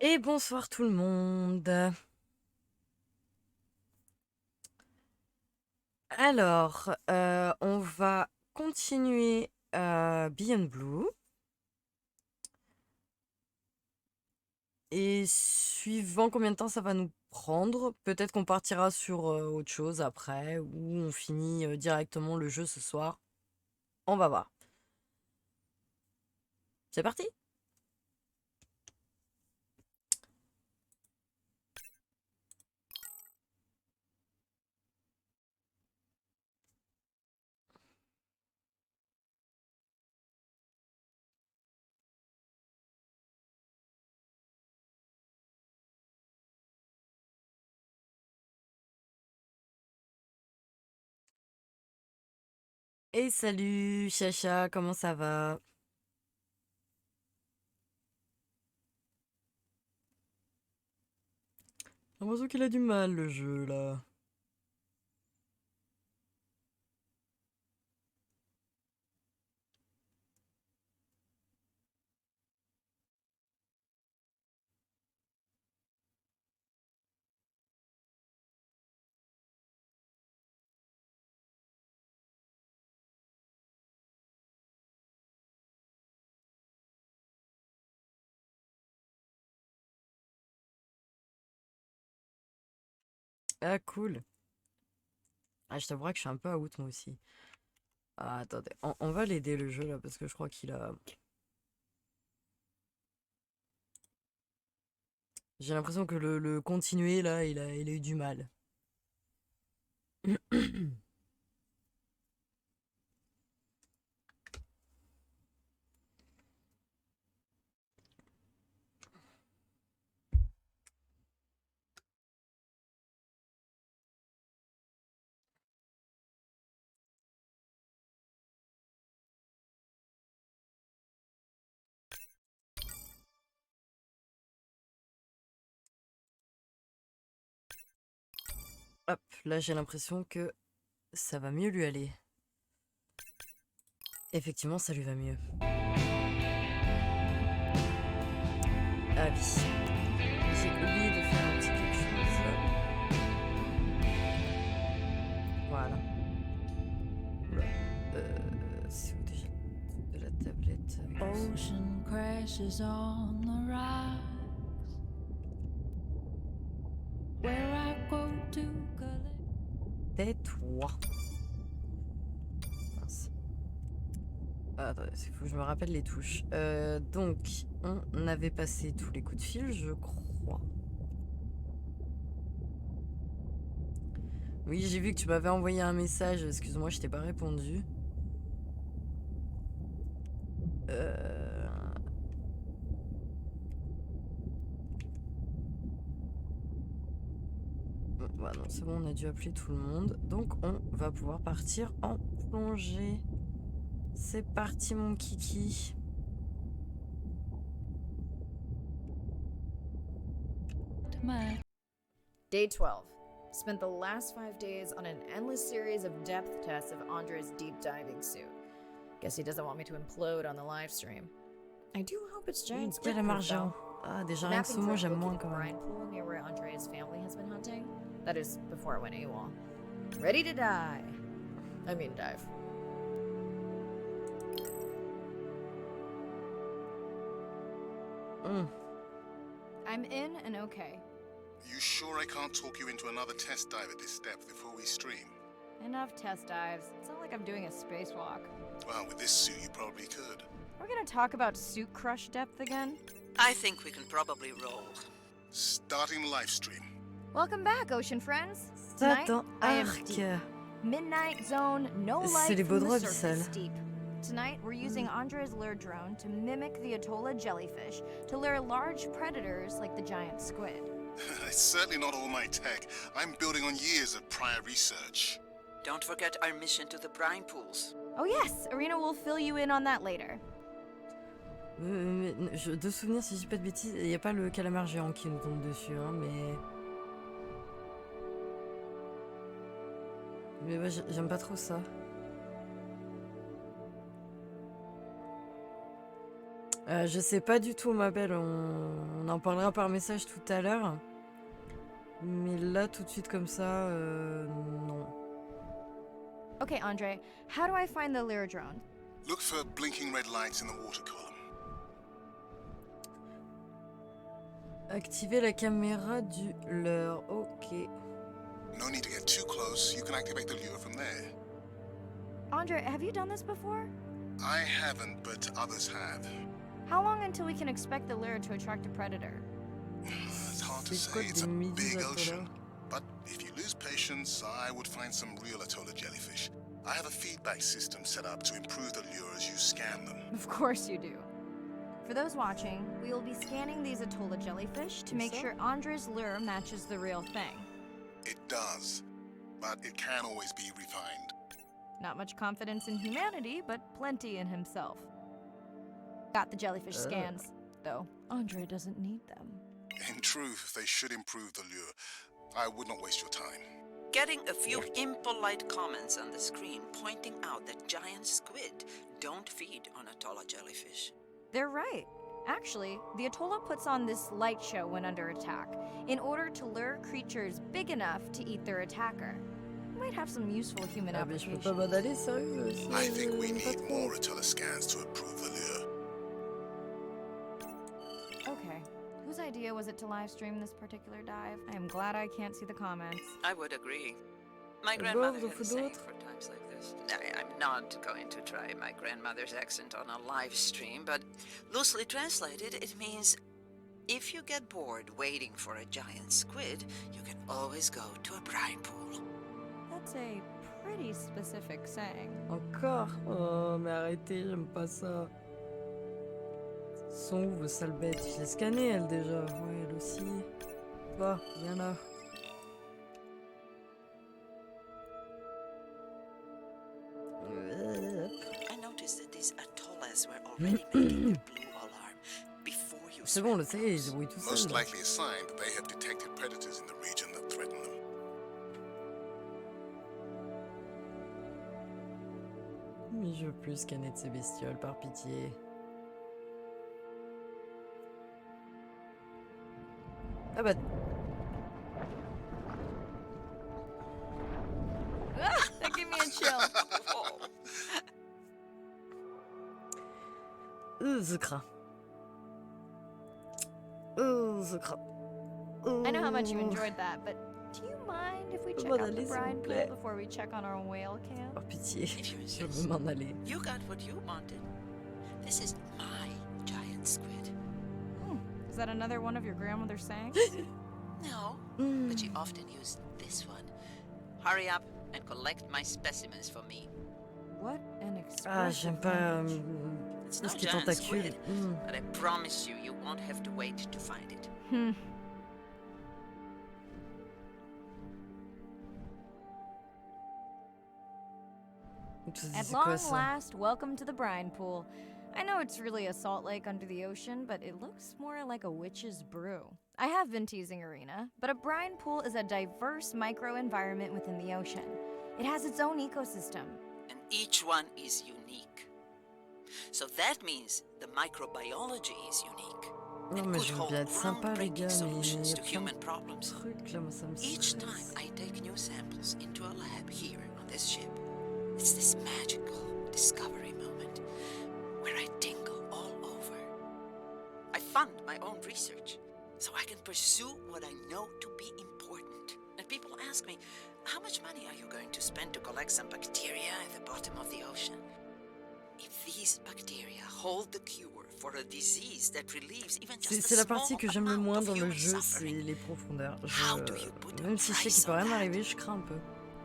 Et bonsoir tout le monde. Alors, on va continuer Beyond Blue. Et suivant combien de temps ça va nous prendre, peut-être qu'on partira sur autre chose après, ou on finit directement le jeu ce soir. On va voir. C'est parti? Et salut Chacha, comment ça va? J'ai l'impression qu'il a du mal le jeu là. Ah cool. Ah, je t'avouerai que je suis un peu out moi aussi. Ah, attendez, on va l'aider le jeu là parce que je crois qu'il a... J'ai l'impression que le continuer là, il a eu du mal. Hop, là j'ai l'impression que ça va mieux lui aller. Effectivement, ça lui va mieux. Ah oui. J'ai oublié de faire un petit quelque chose là. Voilà. Oula. C'est où déjà de la tablette? Ocean crashes on the rocks where I go to collect. Tais-toi. Mince. Ah, attendez, il faut que je me rappelle les touches. Donc, on avait passé tous les coups de fil, je crois. Oui, j'ai vu que tu m'avais envoyé un message. Excuse-moi, je t'ai pas répondu. Euh... Bah non, c'est bon, on a dû appeler tout le monde. Donc, on va pouvoir partir en plongée. C'est parti, mon kiki. Day 12. Spent the last 5 days on an endless series of depth tests of Andre's deep diving suit. Guess he doesn't want me to implode on the live stream. I do hope it's giant squid Quel proof argent. though. Ah, déjà The rien que mapping ce mot, drone j'aime moins located the quand même. brine pool near where Andre's family has been hunting. That is, before it went AWOL. Ready to die. I mean dive. I'm in and okay. You sure I can't talk you into another test dive at this depth before we stream? Enough test dives. It's not like I'm doing a spacewalk. Well, with this suit you probably could. We're gonna talk about suit crush depth again? I think we can probably roll. Starting live stream. Welcome back, ocean friends. Ça Tonight, dans I am Arc. deep. Midnight zone, no C'est light les from the baudroies surface abyssales. deep. Tonight, we're using Andre's lure drone to mimic the Atolla jellyfish to lure large predators like the giant squid. It's certainly not all my tech. I'm building on years of prior research. Don't forget our mission to the brine pools. Oh yes, Arena will fill you in on that later. De souvenir, si je dis pas de bêtises, il n'y a pas le calamar géant qui nous tombe dessus, hein, mais... Mais ouais, j'aime pas trop ça. Je sais pas du tout, ma belle. On en parlera par message tout à l'heure. Mais là, tout de suite comme ça, non. Okay, Andre, how do I find the Lyra drone? Look for blinking red lights in the water column. Activer la caméra du leurre. Ok. No need to get too close. You can activate the lure from there. Andre, have you done this before? I haven't, but others have. How long until we can expect the Lyra to attract a predator? It's hard to C'est quoi say. It's a des méduses big à ocean. toi, là? But if you lose patience, I would find some real Atoll jellyfish. I have a feedback system set up to improve the lure as you scan them. Of course you do. For those watching, we will be scanning these Atolla jellyfish to make sure Andre's lure matches the real thing. It does, but it can always be refined. Not much confidence in humanity, but plenty in himself. Got the jellyfish scans, though Andre doesn't need them. In truth, they should improve the lure. I would not waste your time. Getting a few impolite comments on the screen pointing out that giant squid don't feed on Atolla jellyfish. They're right. Actually, the Atolla puts on this light show when under attack, in order to lure creatures big enough to eat their attacker. Might have some useful human Ah, mais je peux pas applications. m'en aller, sérieux. I think we Pas need trop. more Atolla scans to improve the lure. Okay. Whose idea was it to live stream this particular dive? I am glad I can't see the comments. I would agree. My Bon, grandmother vous had a faites saying d'autres? for times like this. I'm not going to try my grandmother's accent on a live stream, but loosely translated, it means if you get bored waiting for a giant squid, you can always go to a brine pool. That's a pretty specific saying. Encore? Oh, mais arrêtez, j'aime pas ça. Sont où vos sales bêtes? Je l'ai scanné, elle, déjà. Ouais, elle aussi. Va, viens là. I noticed that these atollas were already making the blue alarm before you C'est bon, on le swam sait, ils close. débrouillent tout Most seuls. likely a sign that they have detected predators in the region that threaten them. Mais je veux plus scanner de ces bestioles, par pitié. Ah bah... That gave me a chill. Whoa. Je crains. Je crains. I know how much you enjoyed that, but do you mind if we check out the Allez, s'il vous brine pool plaît. before we check on our whale camp? Oh, pitié. If you Je insist. veux m'en aller. You got what you wanted. This is my giant squid. Is that another one of your grandmother's sayings? No, Hmm. but she often used this one. Hurry up and collect my specimens for me. What an expressive Ah, j'aime pas language. It's tout no ce qui est giant tentacule. squid, but I promise you, you won't have to wait to find it. Hmm. At C'est quoi long ça? last, welcome to the brine pool. I know it's really a salt lake under the ocean, but it looks more like a witch's brew. I have been teasing Arena, but a brine pool is a diverse microenvironment within the ocean. It has its own ecosystem. And each one is unique. So that means the microbiology is unique. Non, and mais could je veux hold bien être sympa, les groundbreaking gars, mais solutions il y to a plein human de problems. trucs là, moi ça me Each time stresse. I take new samples into a lab here on this ship, it's this magical discovery moment where I tingle all over. I fund my own research so I can pursue what I know to be important. And people ask me, how much money are you going to spend to collect some bacteria at the bottom of the ocean? If these bacteria hold the cure for a disease that relieves even just a C'est la small partie que j'aime le amount moins of dans le human jeu, c'est suffering, les profondeurs. How do you put a Même si je sais qu'il price peut on rien that? m'arriver, je crains un peu.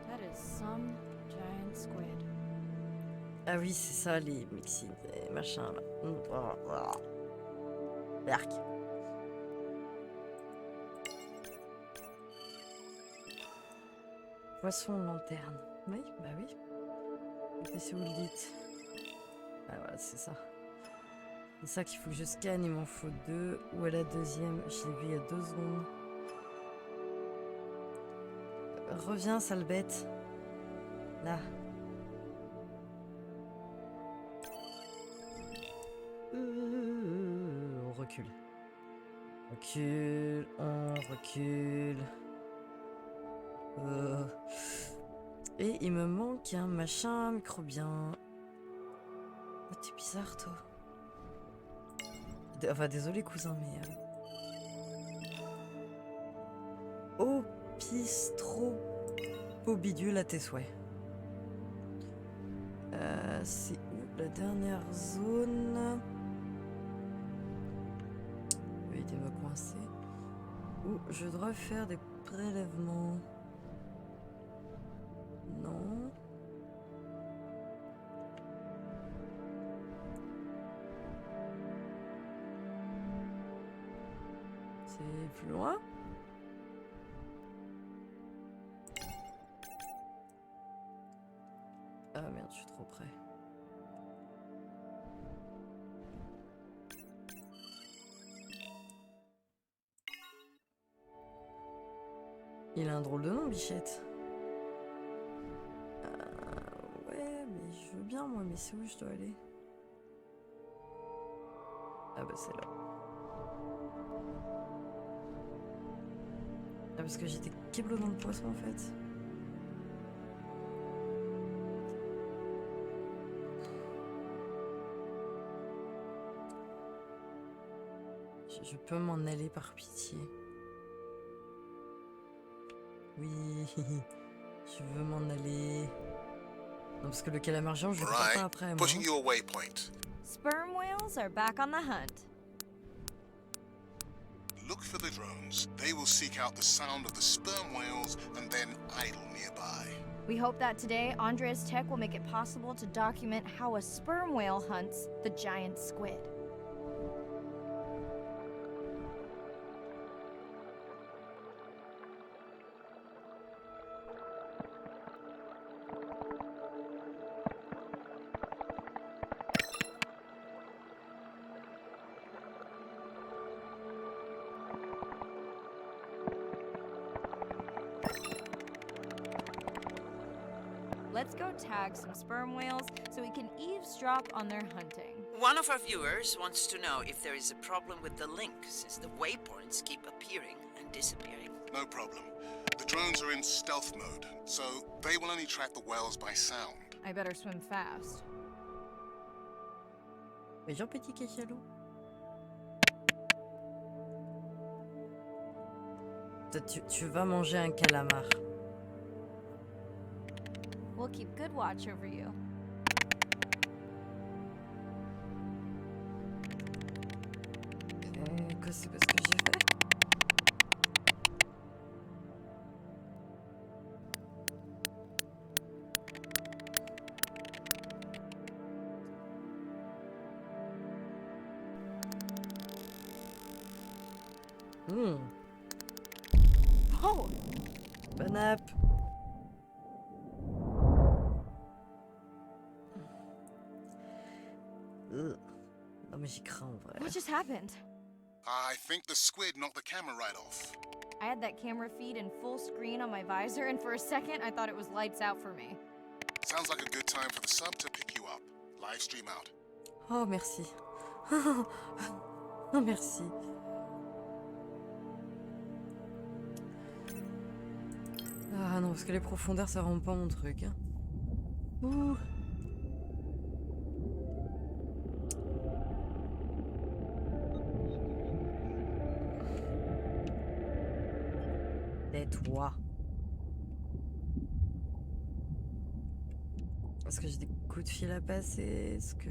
That is some giant squid. Ah oui, c'est ça, les mixines, les machins là. Berk. Poisson lanterne. Oui, bah oui. Et si vous le dites. Ah voilà, c'est ça. C'est ça qu'il faut que je scanne, il m'en faut 2. Où est la deuxième? Je l'ai vu il y a 2 secondes. Reviens, sale bête. Là. recule. Recule, on recule. Et il me manque un machin microbien. Oh, t'es bizarre, toi. Enfin, désolé, cousin, mais... Oh, bidule à tes souhaits. C'est où la dernière zone? Oui, il me coincer. Où je dois faire des prélèvements. Non. C'est plus loin? Ah merde, je suis trop près. Il a un drôle de nom, Bichette. Ouais, mais je veux bien, moi, mais c'est où je dois aller? Ah bah c'est là. Ah parce que j'étais keblo dans le poisson en fait. Je peux m'en aller par pitié. Oui, je veux m'en aller. Non, parce que le calamar géant, je le prends pas après. Moi. Pushing your waypoint. Sperm whales are back on the hunt. Look for the drones. They will seek out the sound of the sperm whales and then idle nearby. We hope that today, Andrea's tech will make it possible to document how a sperm whale hunts the giant squid. Let's go tag some sperm whales so we can eavesdrop on their hunting. One of our viewers wants to know if there is a problem with the link, since the waypoints keep appearing and disappearing. No problem. The drones are in stealth mode, so they will only track the whales by sound. I better swim fast. Mais Jean Petit Cachalot. Tu vas manger un calamar. We'll keep good watch over you. Que c'est parce que j'ai fait? Oh! Bon app. Non mais j'y crains en vrai. What just happened? I think the squid knocked the camera right off. I had that camera feed in full screen on my visor, and for a second I thought it was lights out for me. Sounds like a good time for the sub to pick you up. Live stream out. Oh merci. Oh merci. Ah non, parce que les profondeurs ça rend pas mon truc. Hein. Ouh. Tais-toi. Est-ce que j'ai des coups de fil à passer? Est-ce que...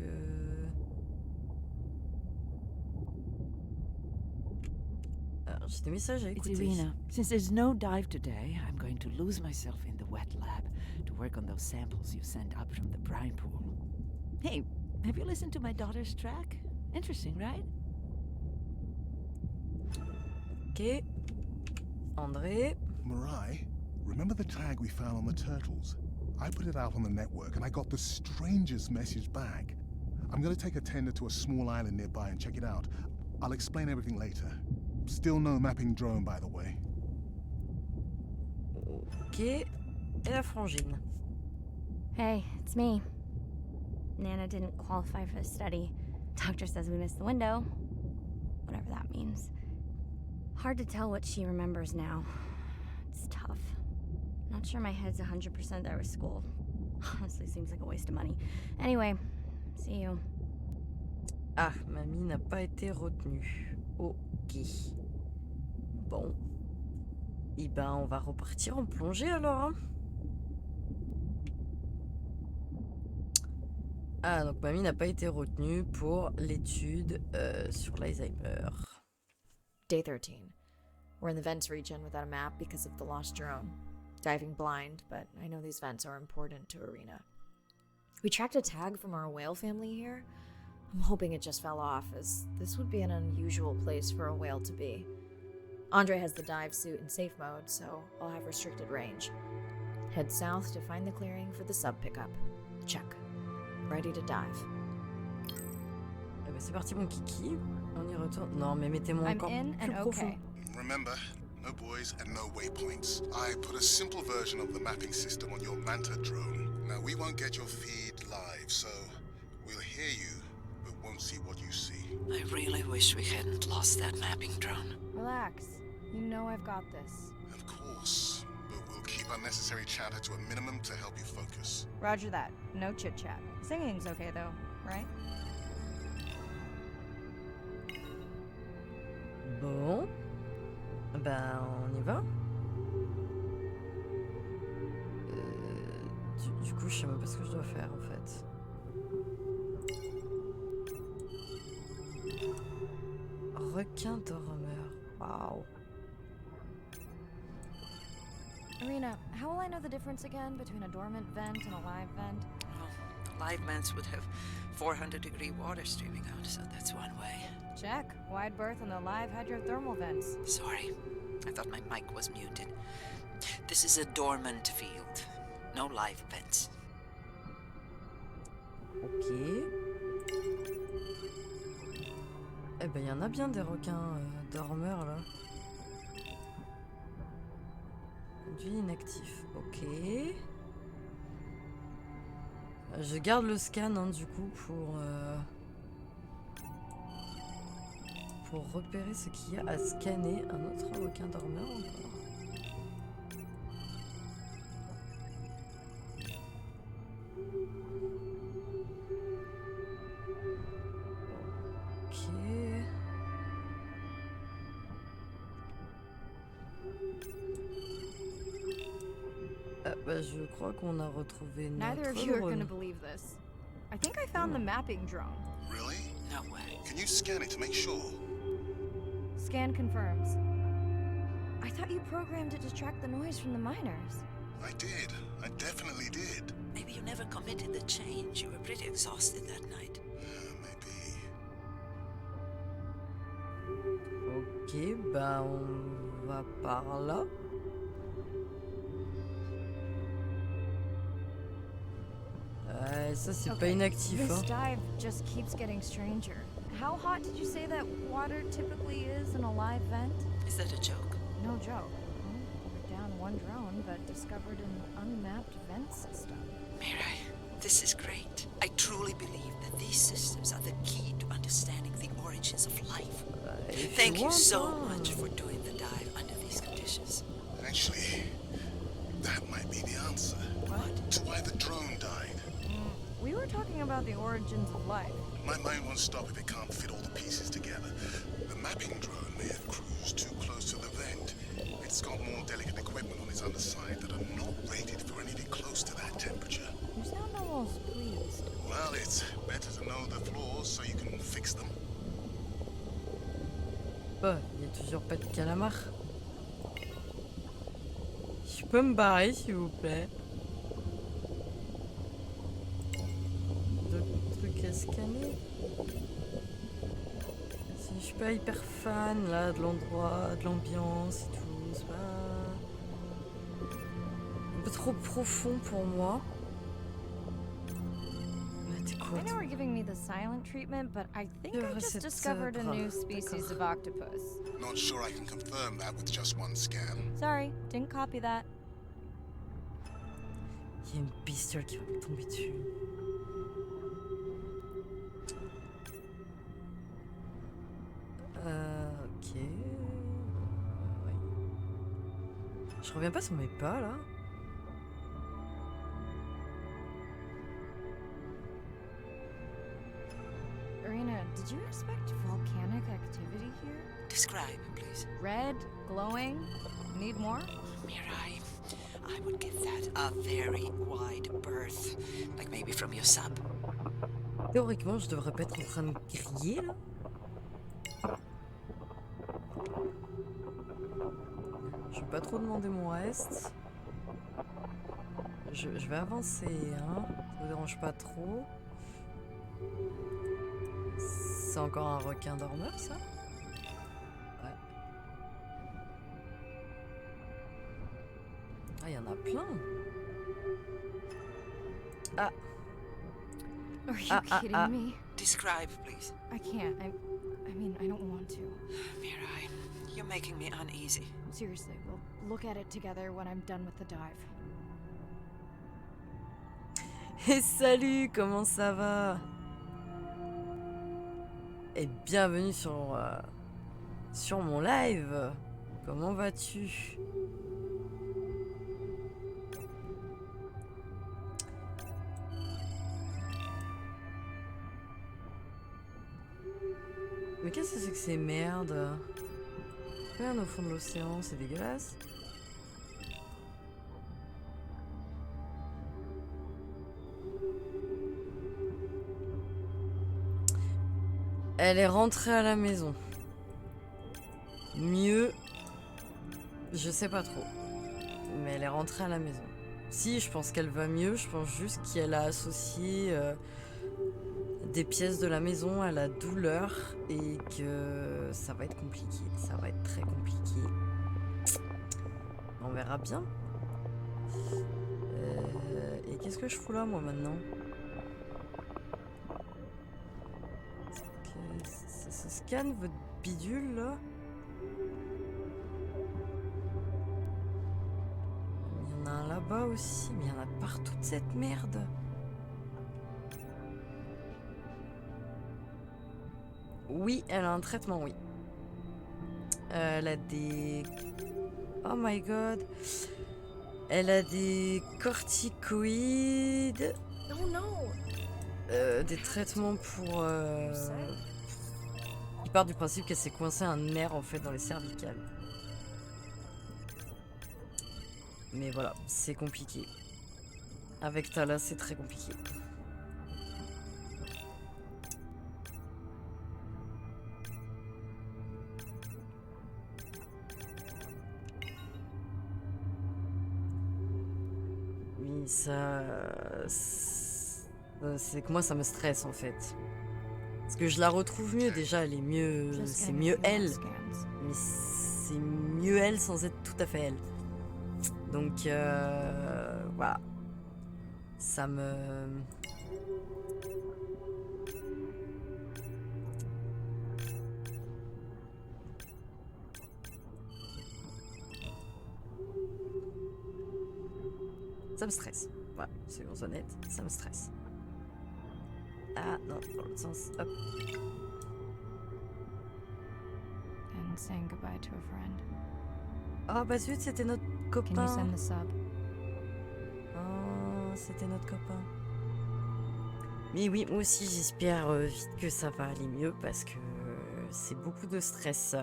Alors, j'ai des messages à It's écouter. Irina. Since there's no dive today, I'm going to lose myself in the wet lab to work on those samples you sent up from the brine pool. Hey, have you listened to my daughter's track? Interesting, right? Ok. André. Mirai, remember the tag we found on the turtles? I put it out on the network and I got the strangest message back. I'm gonna take a tender to a small island nearby and check it out. I'll explain everything later. Still no mapping drone, by the way. Ok. Et la frangine. Hey, it's me. Nana didn't qualify for the study. Doctor says we missed the window. whatever that means. Hard to tell what she remembers now. It's tough. Not sure my head's 100% there with school. Honestly, seems like a waste of money. Anyway, see you. Ah, mamie n'a pas été retenue. Ok. Bon. Eh ben, on va repartir en plongée alors. Hein. Ah, donc mamie n'a pas été retenue pour l'étude sur l'Alzheimer. Day 13. We're in the vents region without a map because of the lost drone. Diving blind, but I know these vents are important to Arena. We tracked a tag from our whale family here. I'm hoping it just fell off, as this would be an unusual place for a whale to be. Andre has the dive suit in safe mode, so I'll have restricted range. Head south to find the clearing for the sub pickup. Check. Ready to dive. Eh ben, c'est parti mon kiki. On y retourne. Non, mais mettez-moi I'm encore in plus and profond. okay. Remember, no buoys and no waypoints. I put a simple version of the mapping system on your Manta drone. Now, we won't get your feed live, so we'll hear you, but won't see what you see. I really wish we hadn't lost that mapping drone. Relax. You know I've got this. Of course, but we'll keep unnecessary chatter to a minimum to help you focus. Roger that. No chit-chat. Singing's okay though, right? Bon. Ben, on y va. Du coup, je sais même pas ce que je dois faire en fait. Requin dormeur. Waouh. Arena, how will I know the difference again between a dormant vent and a live vent? Well, the live vents would have 400-degree water streaming out, so that's one way. Check. Wide berth on the live hydrothermal vents. Sorry, I thought my mic was muted. This is a dormant field. No live vents. Ok. Eh ben, y en a bien des requins dormeurs là. Conduit inactif. Ok. Je garde le scan hein, du coup pour repérer ce qu'il y a à scanner. Un autre requin dormeur encore. Ok. Bah, je crois qu'on a retrouvé Neither notre of you are drone. gonna believe this. I think I found the mapping drone. Really? No way. Can you scan it to make sure? Scan confirms. I thought you programmed it to track the noise from the miners. I did. I definitely did. Maybe you never committed the change. You were pretty exhausted that night. Maybe. Ok, bah on va par là. Ça c'est pas Okay, inactif This hein. dive just keeps getting stranger. How hot did you say that water typically is in a live vent? Is that a joke? No joke. Well, we're down one drone, but discovered an unmapped vent system. Mirai, this is great. I truly believe that these systems are the key to understanding the origins of life. If Thank you want, so hein. much for doing the dive under these conditions. Actually, that might be the answer. What? To why the drone died. We were talking about the origins of life. My mind won't stop if it can't fit all the pieces together. The mapping drone may have cruised too close to the vent. It's got more delicate equipment on its underside that are not rated for anything close to that temperature. You sound almost pleased. Well, it's better to know the flaws so you can fix them. Bah, il y a toujours pas de calamar. Je peux me barrer s'il vous plaît. D'autres trucs à scanner. Je suis pas hyper fan là de l'endroit, de l'ambiance et tout. C'est pas un peu trop profond pour moi. Mais t'es quoi I know we're giving me the silent treatment, but I think Il y I aurait just cette discovered a zèbre. new species of octopus. Not sure I can confirm that with just one scan. Sorry, didn't copy that. Il y a une bestiole qui va me tomber dessus. Ok. Ouais. Je reviens pas sur mes pas là. Irina, did you expect volcanic activity here? Describe, please. Red, glowing. Need more? Mirai, I would give that a very wide berth. Like maybe from your sub. Théoriquement, je devrais pas être en train de griller là. Je vais pas trop demander mon reste. Je vais avancer, hein. Ça vous dérange pas trop. C'est encore un requin dormeur, ça? Ouais. Ah, il y en a plein. Ah. Are you kidding me? Describe, please. I can't. I mean, I don't want to. Mirai, you're making me uneasy. Seriously, we'll look at it together when I'm done with the dive. Et salut, comment ça va? Et bienvenue sur mon live. Comment vas-tu? Mais qu'est-ce que c'est que ces merdes? Regarde au fond de l'océan, c'est dégueulasse. Elle est rentrée à la maison. Mieux, je sais pas trop. Mais elle est rentrée à la maison. Si, je pense qu'elle va mieux. Je pense juste qu'elle a associé des pièces de la maison à la douleur et que ça va être compliqué. Ça va être très compliqué. On verra bien. Et qu'est-ce que je fous là, moi, maintenant? Ça scanne votre bidule là. Il y en a un là-bas aussi, mais il y en a partout de cette merde. Oui, elle a un traitement, oui. Elle a des... Oh my god. Elle a des corticoïdes. Oh no! Des traitements pour... Il part du principe qu'elle s'est coincée un nerf en fait dans les cervicales. Mais voilà, c'est compliqué. Avec Tala, c'est très compliqué. Oui, ça... C'est que moi, ça me stresse en fait. Parce que je la retrouve mieux déjà, elle est mieux... C'est mieux elle. Mais c'est mieux elle sans être tout à fait elle. Donc voilà. Ça me... Ça me stresse. Voilà, soyons honnêtes, ça me stresse. Ah non, dans l'autre sens, hop. And saying goodbye to a friend. Oh bah zut, c'était notre Can you copain. send the sub? Oh, c'était notre copain. Mais oui, moi aussi j'espère vite que ça va aller mieux parce que c'est beaucoup de stress.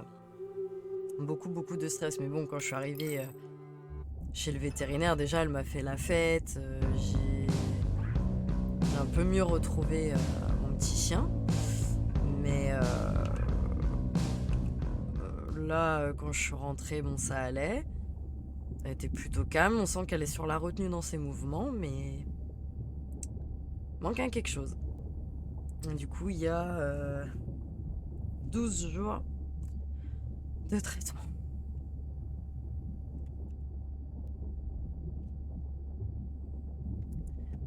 Beaucoup de stress. Mais bon, quand je suis arrivée chez le vétérinaire, déjà elle m'a fait la fête. J'ai un peu mieux retrouvé mon petit chien. Mais là, quand je suis rentrée, bon, ça allait. Elle était plutôt calme. On sent qu'elle est sur la retenue dans ses mouvements, mais manque un quelque chose. Et du coup, il y a 12 jours de traitement.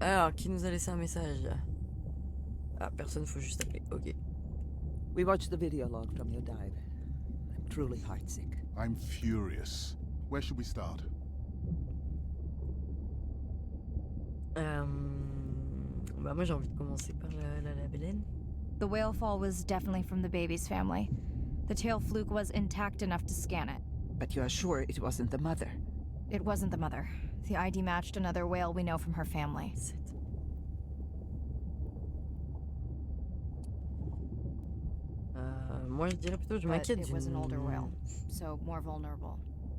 Alors, qui nous a laissé un message? Ah, personne, faut juste appeler. Ok. We watched the video log from your dive. I'm truly heartsick. I'm furious. Where should we start? Bah moi j'ai envie de commencer par la baleine. The whale fall was definitely from the baby's family. The tail fluke was intact enough to scan it. But you are sure it wasn't the mother? It wasn't the mother. The ID matched another whale we know from her family. Moi, je dirais plutôt, je But m'inquiète it was an older whale, d'une... so more vulnerable.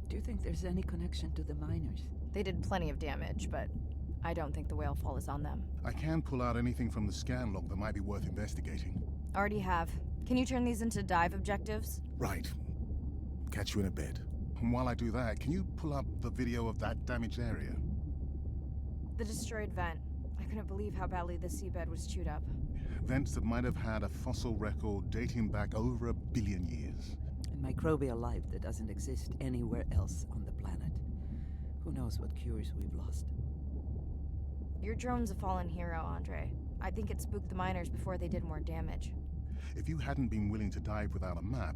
Do you think there's any connection to the miners? They did plenty of damage, but I don't think the whale fall is on them. I can pull out anything from the scan log that might be worth investigating. Already have. Can you turn these into dive objectives? Right. Catch you in a bit. And while I do that, can you pull up the video of that damaged area? The destroyed vent. I couldn't believe how badly the seabed was chewed up. Vents that might have had a fossil record dating back over 1 billion years. A microbial life that doesn't exist anywhere else on the planet. Who knows what cures we've lost? Your drone's a fallen hero, Andre. I think it spooked the miners before they did more damage. If you hadn't been willing to dive without a map,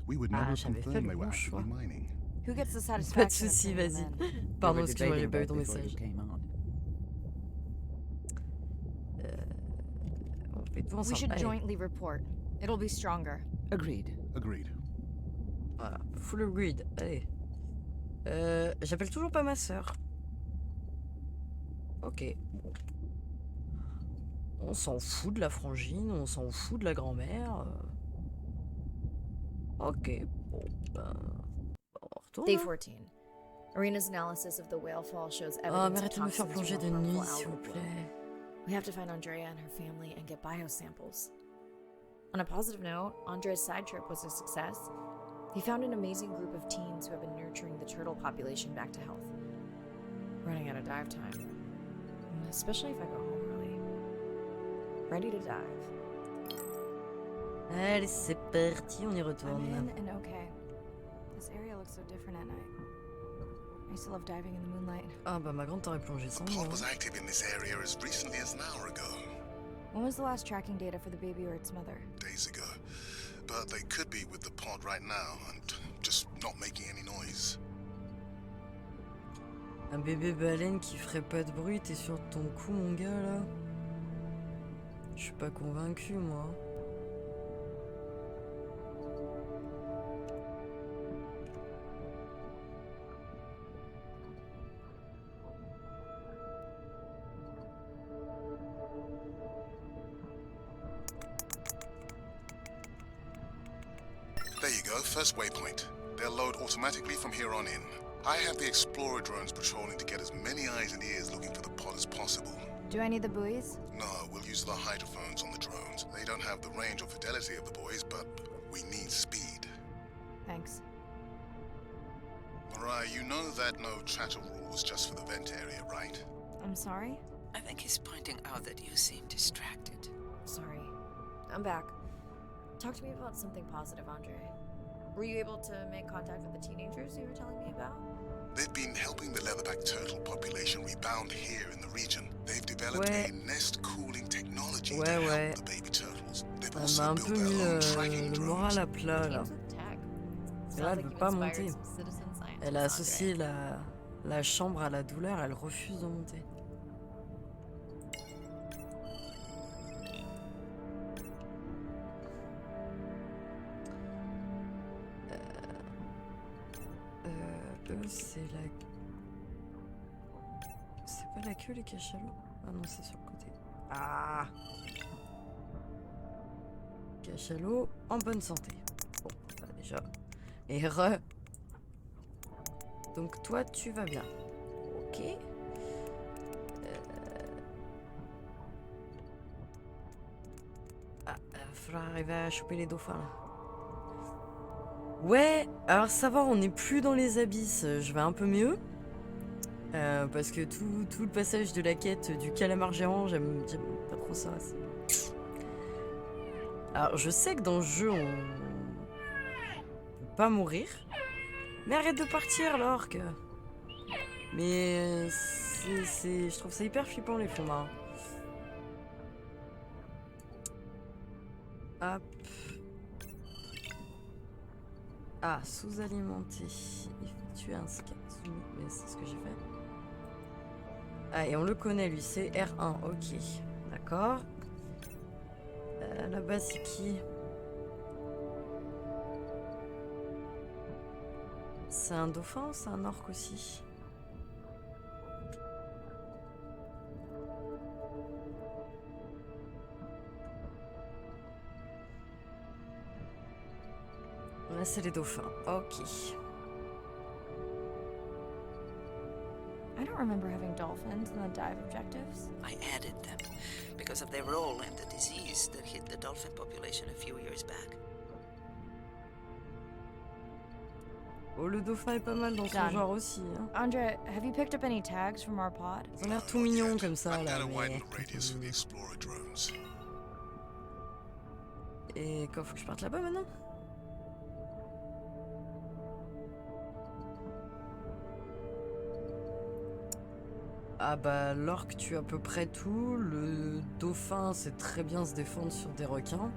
we would never have j'avais fait confirmed le they were bon actively choix. mining. Who gets the Pas de satisfaction soucis, of vas-y. turning them in? Pardon, We were excuse-moi, j'ai debating pas eu that ton before you message. came on. On fait tout We ensemble. should Allez. jointly report. It'll be stronger. Agreed. Agreed. Voilà, full grid, allez. J'appelle toujours pas ma sœur. Ok. On s'en fout de la frangine, on s'en fout de la grand-mère. Ok, bon, ben... on retourne. Day hein. 14. Arena's analysis of the whale fall shows Ah, evidence mais of arrête de me faire toxins plonger de from harmful nuit, s'il vous algal bloom. plaît. We have to find Andrea and her family and get biosamples. On a positive note, Andrea's side trip was a success. He found an amazing group of teens who have been nurturing the turtle population back to health. Running out of dive time. Especially if I go home early. Ready to dive. Allez, c'est parti, on y I'm retourne. in and okay. This area looks so different at night. I used to love diving in the moonlight. Ah bah ma grande t'aurait plongé sans moi. Pod was active in this area as recently as an hour ago, When was the last tracking data for the baby or its mother? days ago. But they could be with the pod right now and just not making any noise. Un bébé baleine qui ferait pas de bruit, t'es sur ton cou mon gars là? Je suis pas convaincu moi. There you go, first waypoint. They'll load automatically from here on in. I have the Explorer drones patrolling to get as many eyes and ears looking for the pod as possible. Do I need the buoys? No, we'll use the hydrophones on the drones. They don't have the range or fidelity of the boys, but we need speed. Thanks. Mariah, you know that no chatter rule was just for the vent area, right? I'm sorry? I think he's pointing out that you seem distracted. Sorry. I'm back. Talk to me about something positive, Andre. Were you able to make contact with the teenagers you were telling me about? They've been helping the leatherback turtle population rebound here in the region. They've developed Ouais. a nest cooling technology Ouais, to ouais. help the baby turtles. They've Elle m'a also un built peu their mis own tracking le drones. moral à plat là. Teams with tech. Mais Sounds là, elle like veut you've pas inspired monter. some citizen scientists, Elle a Andre. associé la chambre à la douleur, elle refuse de monter. Eux, c'est la... C'est pas la queue, les cachalots? Ah non, c'est sur le côté. Ah! Cachalot en bonne santé. Bon, bah déjà. Et donc toi, tu vas bien. Ok. Ah, il va falloir arriver à choper les dauphins là. Ouais, alors ça va, on n'est plus dans les abysses, je vais un peu mieux. Parce que tout le passage de la quête du calamar géant, j'aime pas trop ça. Alors je sais que dans le jeu, on peut pas mourir. Mais arrête de partir, l'orque. Mais je trouve ça hyper flippant, les fonds marins. Hop. Ah, sous-alimenter. Effectuer un scan. Mais c'est ce que j'ai fait. Ah, et on le connaît, lui. C'est R1. Ok. D'accord. Là-bas, c'est qui? C'est un dauphin ou c'est un orque aussi? Là, c'est les dauphins. Ok. I don't remember having dolphins in the dive objectives. I added them because of their role in the disease that hit the dolphin population a few years back. Oh, le dauphin est pas mal dans son Done. genre aussi. Hein. Andrea, have you picked up any tags from our pod? Ils ont l'air tout mignons comme ça I'm là. gonna widen Mais... the radius for the Explorer drones. Et quoi, faut que je parte là-bas maintenant? Ah bah l'orque tue à peu près tout, le dauphin sait très bien se défendre sur des requins.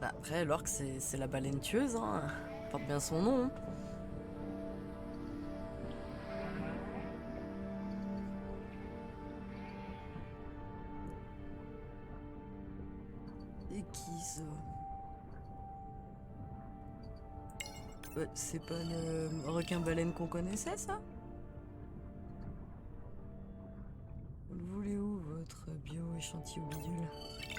Bah, après l'orque c'est la baleine tueuse, hein. Porte bien son nom. Hein. Et qui ça? C'est pas le requin-baleine qu'on connaissait, ça? Vous le voulez où, votre bio-échantillon bidule?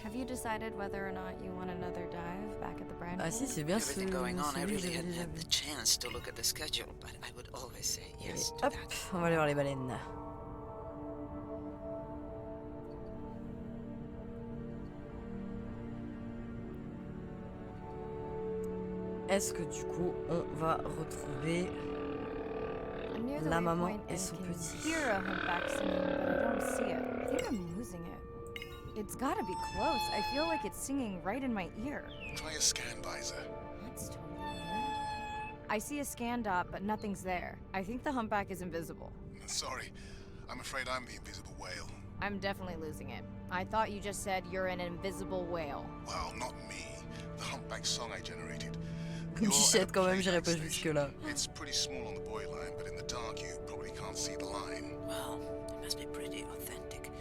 Have you decided whether or not you want another dive back at the brine Ah pool? si, c'est bien ce Everything going on, I celui que really j'avais hadn't déjà had vu. the chance to look at the schedule, but I would always say yes Et to hop, that. on va aller voir les baleines. Est-ce que du coup, on va retrouver I'm near the la maman waypoint et and son can petit? hear a humpback singing, but I don't see it. I think I'm losing it. It's gotta be close. I feel like it's singing right in my ear. Try a scan visor. That's totally weird. I see a scan dot, but nothing's there. I think the humpback is invisible. Sorry, I'm afraid I'm the invisible whale. I'm definitely losing it. I thought you just said you're an invisible whale. Well, not me. The humpback song I generated. Comme You're Bichette, at a quand même, j'irai playback pas station. jusque-là. It's pretty small on the buoy line, but in the dark you probably can't see the line. Well, it must be pretty authentic.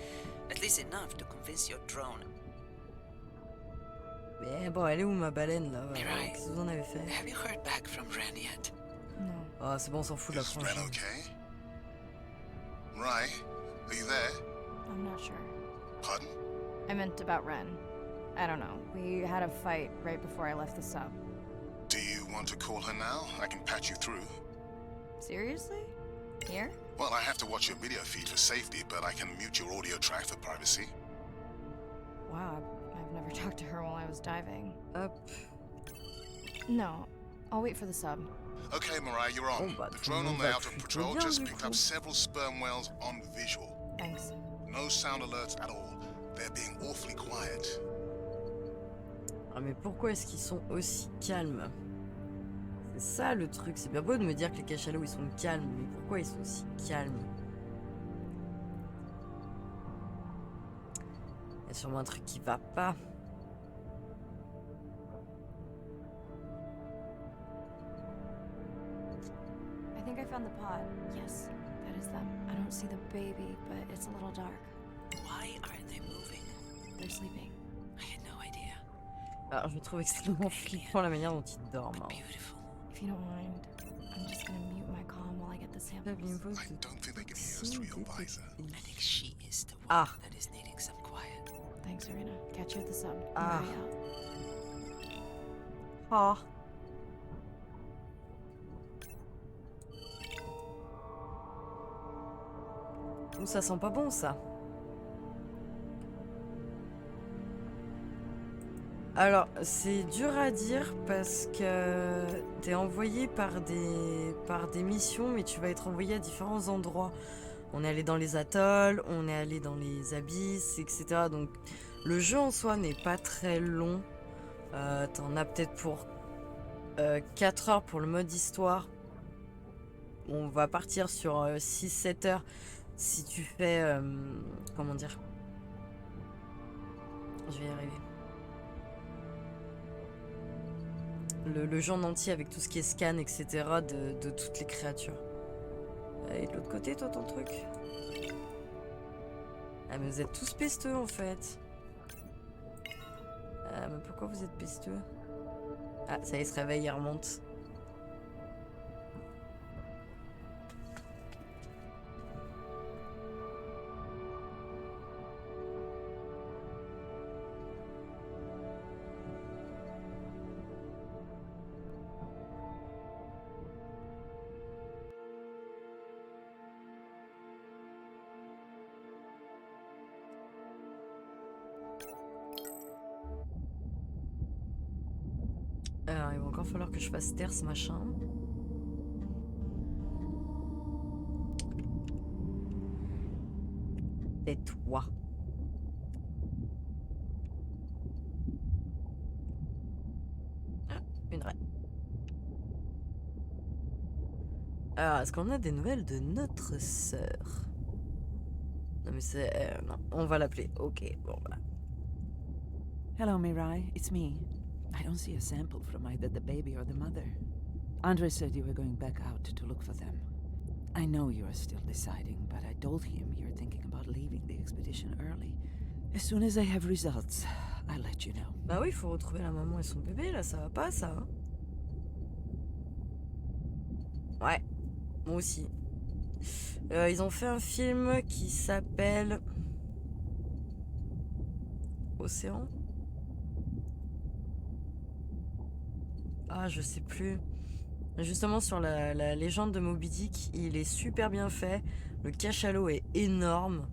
At least enough to convince your drone. Mais bon, elle est où ma baleine là? Mirai. Qu'est-ce que vous en avez fait? Have you heard back from Ren yet? No. Ah, c'est bon, on s'en fout de la Is Ren franchise. okay? Rai, are you there? I'm not sure. Pardon? I meant about Ren. I don't know. We had a fight right before I left the sub. Do you want to call her now? I can patch you through. Seriously? Here? Well, I have to watch your video feed for safety, but I can mute your audio track for privacy. Wow, I've never talked to her while I was diving. Hop. No, I'll wait for the sub. Okay, Mariah, you're on. Oh, bah, The tout drone le on monde the va out of plutôt patrol bien, just du picked coup. up several sperm whales on visual. Thanks. No sound alerts at all. They're being awfully quiet. Ah, mais pourquoi est-ce qu'ils sont aussi calmes? C'est ça le truc. C'est bien beau de me dire que les cachalots ils sont calmes, mais pourquoi ils sont aussi calmes? Il y a sûrement un truc qui va pas. I think I found the pod. Yes, that is them. I don't see the baby, but it's a little dark. Why aren't they moving? They're sleeping. I had no idea. Alors, je trouve extrêmement flippant la manière dont ils dorment. Hein. Beautiful. If you don't mind, I'm just gonna mute my comm while I get the J'avais une samples. voix I de don't think they can hear us through your visor. I think she is the one Ah. that is needing some quiet. Thanks, Arena. Catch you at the sub. Ah. Hurry out. Ah. Ouh, ça sent pas bon ça. Alors, c'est dur à dire parce que t'es envoyé par des missions, mais tu vas être envoyé à différents endroits. On est allé dans les atolls, on est allé dans les abysses, etc. Donc, le jeu en soi n'est pas très long. T'en as peut-être pour 4 heures pour le mode histoire. On va partir sur 6-7 heures si tu fais... comment dire? Je vais y arriver. Le jeu en entier avec tout ce qui est scan, etc. de toutes les créatures. Et de l'autre côté, toi, ton truc? Ah, mais vous êtes tous pesteux en fait. Mais pourquoi vous êtes pesteux? Ah, ça y est, il se réveille, il remonte. Alors, il va encore falloir que je fasse taire ce machin. Tais-toi. Ah, une raie. Alors, est-ce qu'on a des nouvelles de notre sœur? Non, mais c'est... non, on va l'appeler. Ok, bon, bah. Hello, Mirai. It's me. I don't see a sample from either the baby or the mother. Andre said you were going back out to look for them. I know you are still deciding, but I told him you're thinking about leaving the expedition early. As soon as I have results, I'll let you know. Bah oui, il faut retrouver la maman et son bébé, là, ça va pas, ça. Hein. Ouais, moi aussi. Ils ont fait un film qui s'appelle... Océan? Ah, je sais plus. Justement, sur la légende de Moby Dick, il est super bien fait. Le cachalot est énorme.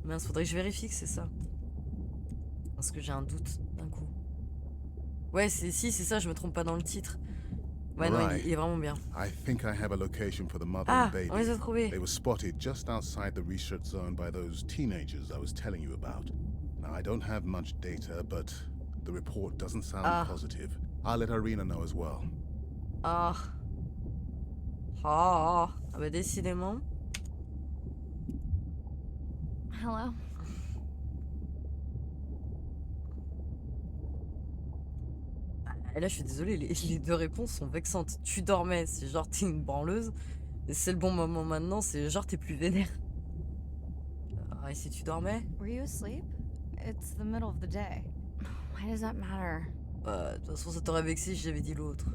Mince, faudrait que je vérifie que c'est ça. Parce que j'ai un doute d'un coup. Ouais, c'est ça, je me trompe pas dans le titre. Ouais, non, il est vraiment bien. I think I have a location for the mother Ah, and baby. on les a trouvés. They were spotted just outside the research zone by those teenagers I was telling you about. Now, I don't have much data, but the report doesn't sound positive. I'll let Irina know as well. Ah. Ah, bah décidément. Hello? Et là, je suis désolée, les deux réponses sont vexantes. Tu dormais, c'est genre t'es une branleuse. Et c'est le bon moment maintenant, c'est genre t'es plus vénère. Ah, et si tu dormais? Were you asleep? It's the middle of the day. Why does that matter? Bah, de toute façon, ça t'aurait vexé si j'avais dit l'autre.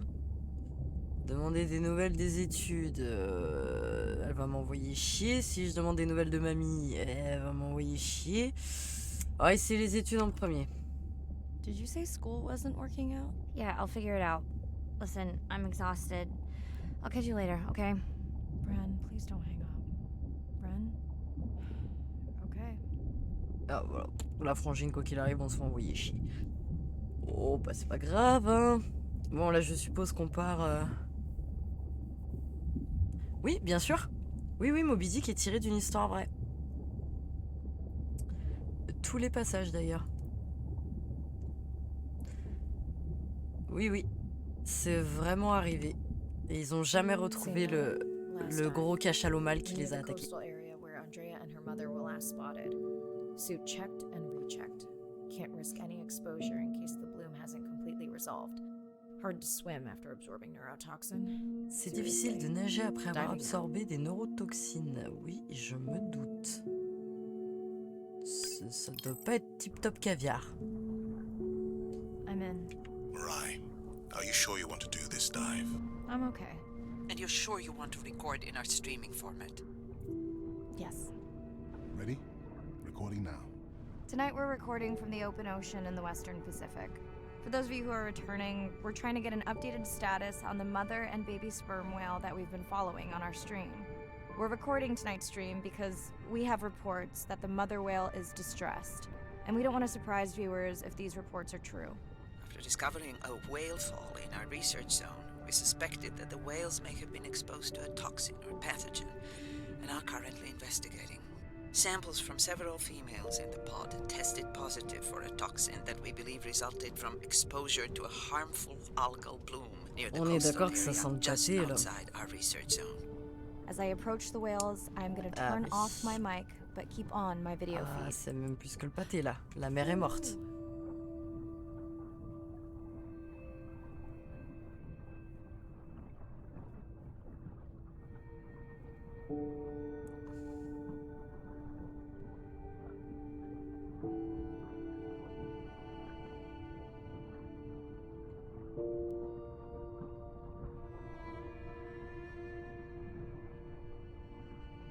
Demander des nouvelles des études. Elle va m'envoyer chier. Si je demande des nouvelles de mamie, elle va m'envoyer chier. Ouais, c'est les études en premier. Did you say school wasn't working out? Yeah, I'll figure it out. Listen, I'm exhausted. I'll catch you later, okay? Bren, please don't hang up. Bren? Okay. Ah, voilà. La frangine, quoi qu'il arrive, on se fait envoyer chier. Oh, bah c'est pas grave, hein. Bon, là, je suppose qu'on part... Oui, bien sûr. Oui, oui, Moby Dick est tiré d'une histoire vraie. Tous les passages, d'ailleurs. Oui, oui. C'est vraiment arrivé. Et ils ont jamais retrouvé le gros cachalot mâle qui les a attaqués. Suit checked and rechecked. Can't risk any exposure in case the bloom hasn't completely resolved. Hard to swim after absorbing neurotoxin. C'est difficile de nager après avoir absorbé des neurotoxines. Oui, je me doute. Ça doit pas être tip-top caviar. I'm in. Right. Are you sure you want to do this dive? I'm okay. And you're sure you want to record in our streaming format? Yes. Ready? Recording now. Tonight we're recording from the open ocean in the Western Pacific. For those of you who are returning, we're trying to get an updated status on the mother and baby sperm whale that we've been following on our stream. We're recording tonight's stream because we have reports that the mother whale is distressed, and we don't want to surprise viewers if these reports are true. After discovering a whale fall in our research zone, we suspected that the whales may have been exposed to a toxin or pathogen, and are currently investigating. Samples from several females in the pod tested positive for a toxin that we believe resulted from exposure to a harmful algal bloom near the coastal area just outside our research zone. As I approach the whales, I'm going to turn off my mic, but keep on my video Ah, feed. c'est même plus que le pâté, là. La mer est morte.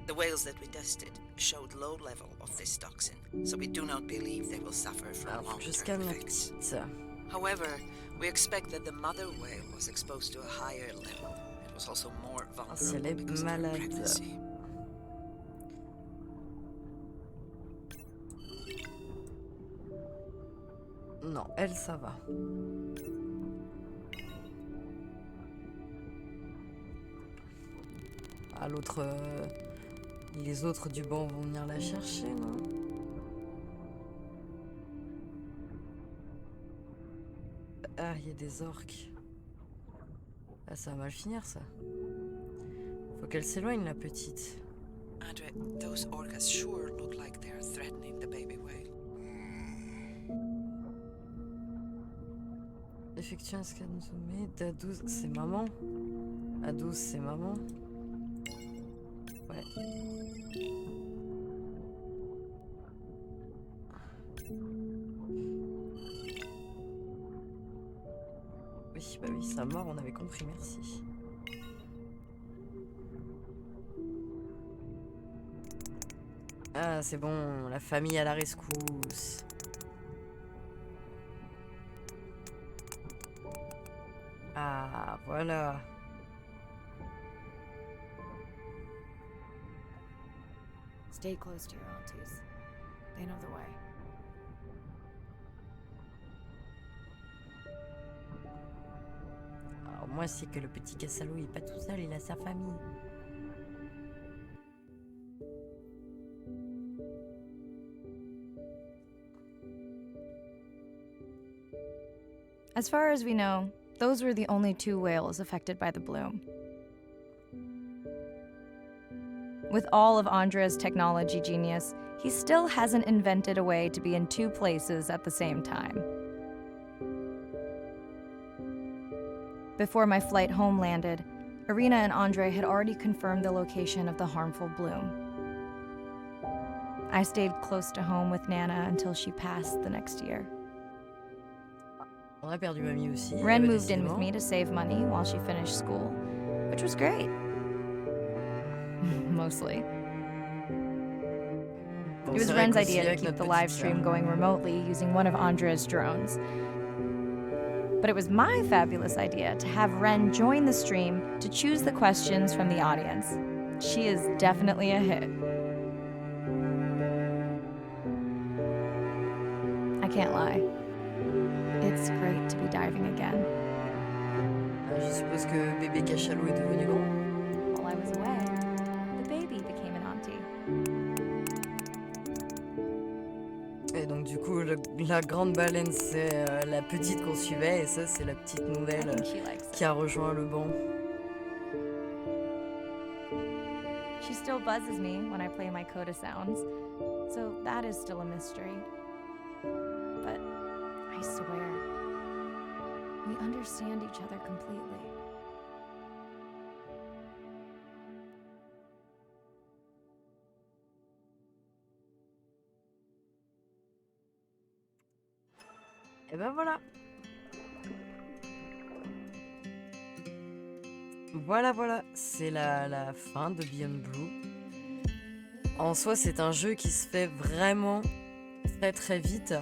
The whales that we tested showed low level of this toxin, so we do not believe they will suffer from Alors, faut que je long-term scanne la effects. petite. However, we expect that the mother whale was exposed to a higher level. It was also more Si elle vulnerable est because of her malade. pregnancy. Non, elle, ça va. Ah, l'autre... Les autres du banc vont venir la chercher, non? Ah, il y a des orques. Ah, ça va mal finir, ça. Faut qu'elle s'éloigne, la petite. Andre, those orcas sure look like they are threatening the baby whale. Effectue un scan zoomé. d'A12, c'est maman. A12, c'est maman. Ouais. Oui, bah oui, sa mort, on avait compris, merci. Ah, c'est bon, la famille à la rescousse. Ah, voilà. Stay close to your aunties. They know the way. Alors moi, c'est que le petit Cassalo, il est pas tout seul, il a sa famille. As far as we know, those were the only 2 whales affected by the bloom. With all of Andre's technology genius, he still hasn't invented a way to be in 2 places at the same time. Before my flight home landed, Irina and Andre had already confirmed the location of the harmful bloom. I stayed close to home with Nana until she passed the next year. On a perdu mamie aussi. Ren bah, moved in with décidément. me to save money while she finished school, which was great. Mostly. Bon, It was c'est vrai Ren's qu'aussi idea to avec keep notre the petite live sœur. stream going remotely using one of Andrea's drones. But it was my fabulous idea to have Ren join the stream to choose the questions from the audience. She is definitely a hit. I can't lie. It's great to be diving again. Ah, je suppose que bébé Cachalot est devenu grand. While I was away, the baby became an auntie. Et donc du coup, la grande baleine, c'est la petite qu'on suivait, et ça, c'est la petite I nouvelle think she likes qui it. a rejoint le banc. She still buzzes me when I play my coda sounds, so that is still a mystery. But I swear, we understand each other completely. Et ben voilà. Voilà, c'est la fin de Beyond Blue. En soi, c'est un jeu qui se fait vraiment très vite.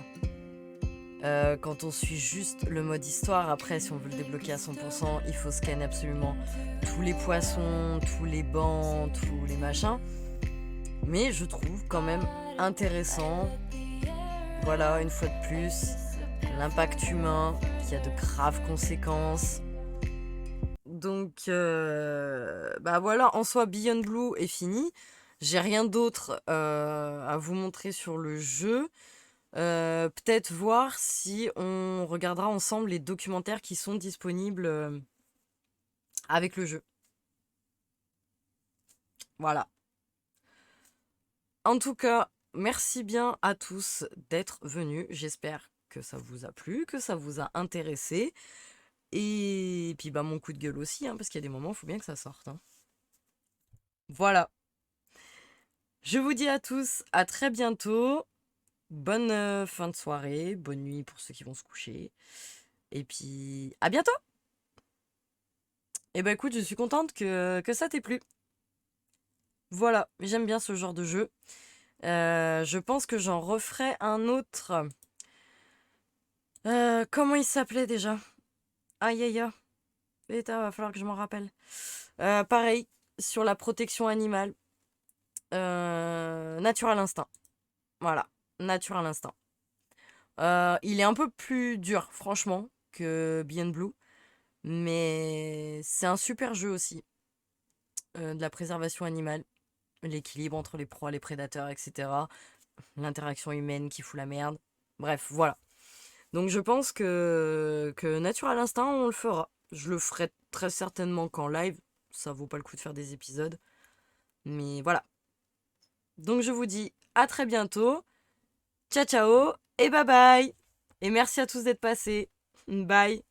Quand on suit juste le mode histoire, après, si on veut le débloquer à 100%, il faut scanner absolument tous les poissons, tous les bancs, tous les machins. Mais je trouve quand même intéressant. Voilà, une fois de plus, l'impact humain qui a de graves conséquences. Donc, bah voilà, en soi, Beyond Blue est fini. J'ai rien d'autre à vous montrer sur le jeu. Peut-être voir si on regardera ensemble les documentaires qui sont disponibles avec le jeu. Voilà. En tout cas, merci bien à tous d'être venus. J'espère que ça vous a plu, que ça vous a intéressé. Et puis bah mon coup de gueule aussi, hein, parce qu'il y a des moments, il faut bien que ça sorte. Hein. Voilà. Je vous dis à tous, à très bientôt. Bonne fin de soirée, bonne nuit pour ceux qui vont se coucher. Et puis, à bientôt. Et bah écoute, je suis contente que ça t'ait plu. Voilà, j'aime bien ce genre de jeu. Je pense que j'en referai un autre. Comment il s'appelait déjà? Aïe aïe aïe. Putain, va falloir que je m'en rappelle. Pareil, sur la protection animale. Natural Instinct. Voilà, Natural Instinct. Il est un peu plus dur, franchement, que Beyond Blue. Mais c'est un super jeu aussi. De la préservation animale. L'équilibre entre les proies, les prédateurs, etc. L'interaction humaine qui fout la merde. Bref, voilà. Donc je pense que Natural Instinct, on le fera. Je le ferai très certainement qu'en live. Ça vaut pas le coup de faire des épisodes. Mais voilà. Donc je vous dis à très bientôt. Ciao ciao et bye bye. Et merci à tous d'être passés. Bye.